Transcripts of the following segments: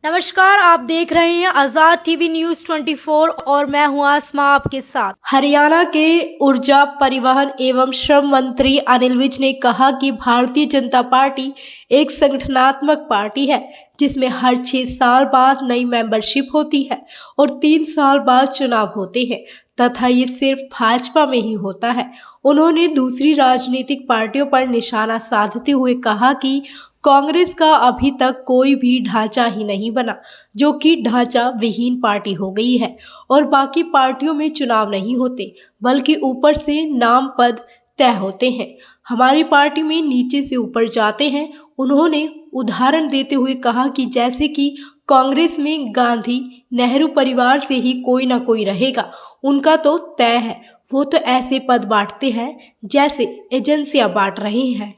नमस्कार, आप देख रहे हैं आजाद टीवी न्यूज 24 और मैं हूं आसमा आपके साथ। हरियाणा के ऊर्जा परिवहन एवं श्रम मंत्री अनिल विज ने कहा कि भारतीय जनता पार्टी एक संगठनात्मक पार्टी है जिसमें हर 6 साल बाद नई मेंबरशिप होती है और 3 साल बाद चुनाव होते हैं तथा ये सिर्फ भाजपा में ही होता है। उन्होंने दूसरी राजनीतिक पार्टियों पर निशाना साधते हुए कहा कि कांग्रेस का अभी तक कोई भी ढांचा ही नहीं बना, जो कि ढांचा विहीन पार्टी हो गई है और बाकी पार्टियों में चुनाव नहीं होते बल्कि ऊपर से नाम पद तय होते हैं। हमारी पार्टी में नीचे से ऊपर जाते हैं। उन्होंने उदाहरण देते हुए कहा कि जैसे कि कांग्रेस में गांधी नेहरू परिवार से ही कोई ना कोई रहेगा, उनका तो तय है। वो तो ऐसे पद बांटते हैं जैसे एजेंसियां बांट रहे हैं।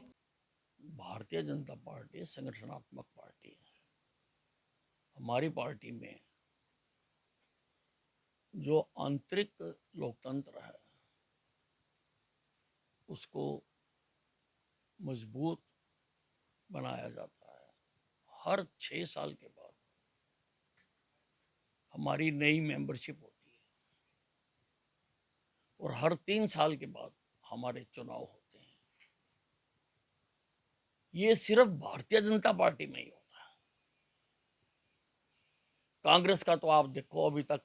भारतीय जनता पार्टी संगठनात्मक पार्टी है। हमारी पार्टी में जो आंतरिक लोकतंत्र है उसको मजबूत बनाया जाता है। हर 6 साल के बाद हमारी नई मेंबरशिप होती है और हर 3 साल के बाद हमारे चुनाव होते हैं। ये सिर्फ भारतीय जनता पार्टी में ही होता है। कांग्रेस का तो आप देखो, अभी तक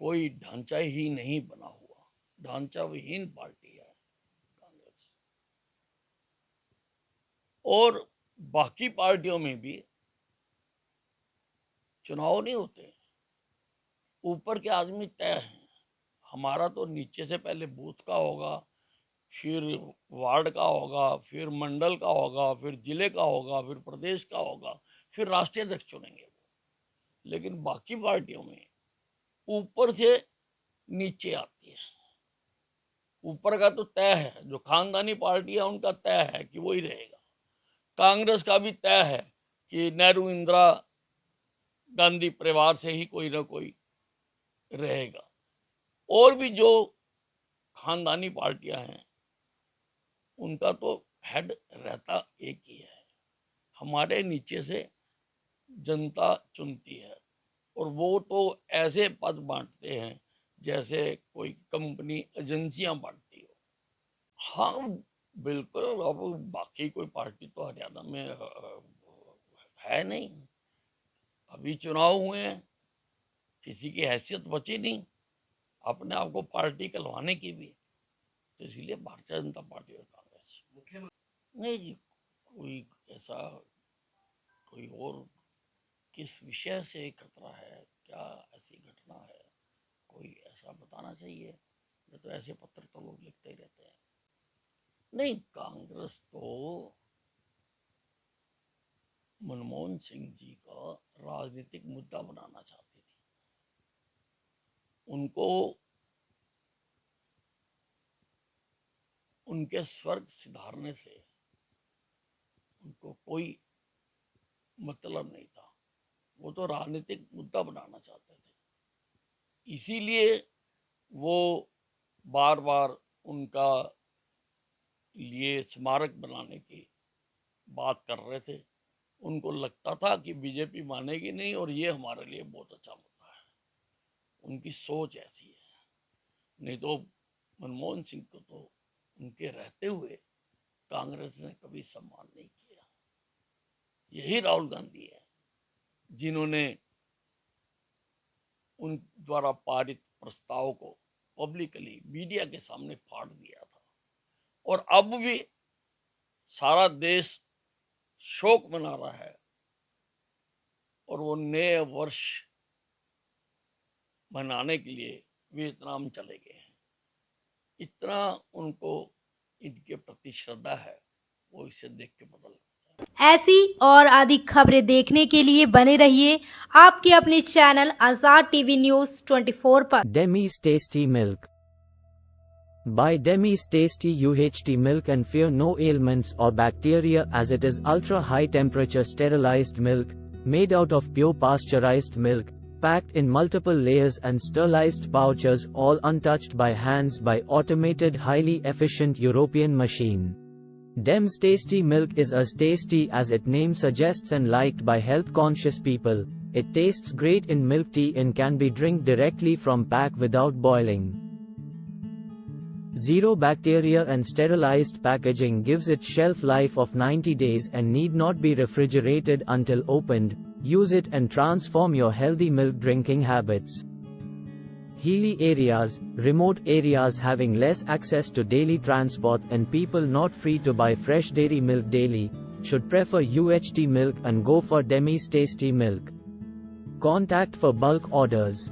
कोई ढांचा ही नहीं बना हुआ, ढांचा विहीन पार्टी है कांग्रेस। और बाकी पार्टियों में भी चुनाव नहीं होते, ऊपर के आदमी तय हैं। हमारा तो नीचे से पहले बूथ का होगा, फिर वार्ड का होगा, फिर मंडल का होगा, फिर जिले का होगा, फिर प्रदेश का होगा, फिर राष्ट्रीय अध्यक्ष चुनेंगे। लेकिन बाकी पार्टियों में ऊपर से नीचे आती है। ऊपर का तो तय है, जो खानदानी पार्टी है उनका तय है कि वही रहेगा। कांग्रेस का भी तय है कि नेहरू इंदिरा गांधी परिवार से ही कोई ना कोई रहेगा। और भी जो खानदानी पार्टियां हैं उनका तो हेड रहता एक ही है। हमारे नीचे से जनता चुनती है और वो तो ऐसे पद बांटते हैं जैसे कोई कंपनी एजेंसियां बांटती हो। हाँ बिल्कुल, अब बाकी कोई पार्टी तो हरियाणा में है नहीं। अभी चुनाव हुए हैं, किसी की हैसियत बची नहीं अपने आप को पार्टी कहलवाने की भी, तो इसीलिए भारतीय जनता पार्टी और कांग्रेस। नहीं जी, कोई ऐसा कोई और किस विषय से खतरा है, क्या ऐसी घटना है, कोई ऐसा बताना चाहिए। ये तो ऐसे पत्र तो लोग लिखते ही रहते हैं। नहीं, कांग्रेस तो मनमोहन सिंह जी का राजनीतिक मुद्दा बनाना चाहती थी। उनको उनके स्वर्ग सिधारने से उनको कोई मतलब नहीं था। वो तो राजनीतिक मुद्दा बनाना चाहते थे, इसीलिए वो बार बार उनका लिए स्मारक बनाने की बात कर रहे थे। उनको लगता था कि बीजेपी मानेगी नहीं और ये हमारे लिए बहुत अच्छा मुद्दा है। उनकी सोच ऐसी है। नहीं तो मनमोहन सिंह को तो उनके रहते हुए कांग्रेस ने कभी सम्मान नहीं किया। यही राहुल गांधी है जिन्होंने उन द्वारा पारित प्रस्ताव को पब्लिकली मीडिया के सामने फाड़ दिया था। और अब भी सारा देश शोक मना रहा है और वो नए वर्ष मनाने के लिए वियतनाम चले गए हैं। इतना उनको इनके प्रति श्रद्धा है, वो इसे देख के पता लगता है। ऐसी और अधिक खबरें देखने के लिए बने रहिए आपके अपने चैनल आजाद टीवी न्यूज 24 पर। Demi's Tasty Milk. Buy Demi's Tasty UHT milk and fear no ailments or bacteria, as it is ultra high temperature sterilized milk, made out of pure pasteurized milk, packed in multiple layers and sterilized pouches, all untouched by hands by automated highly efficient European machine. Dem's Tasty Milk is as tasty as its name suggests and liked by health-conscious people. It tastes great in milk tea and can be drank directly from pack without boiling. Zero bacteria and sterilized packaging gives it shelf life of 90 days and need not be refrigerated until opened. Use it and transform your healthy milk drinking habits. Hilly areas, remote areas having less access to daily transport and people not free to buy fresh dairy milk daily, should prefer UHT milk and go for Demy's Tasty Milk. Contact for bulk orders.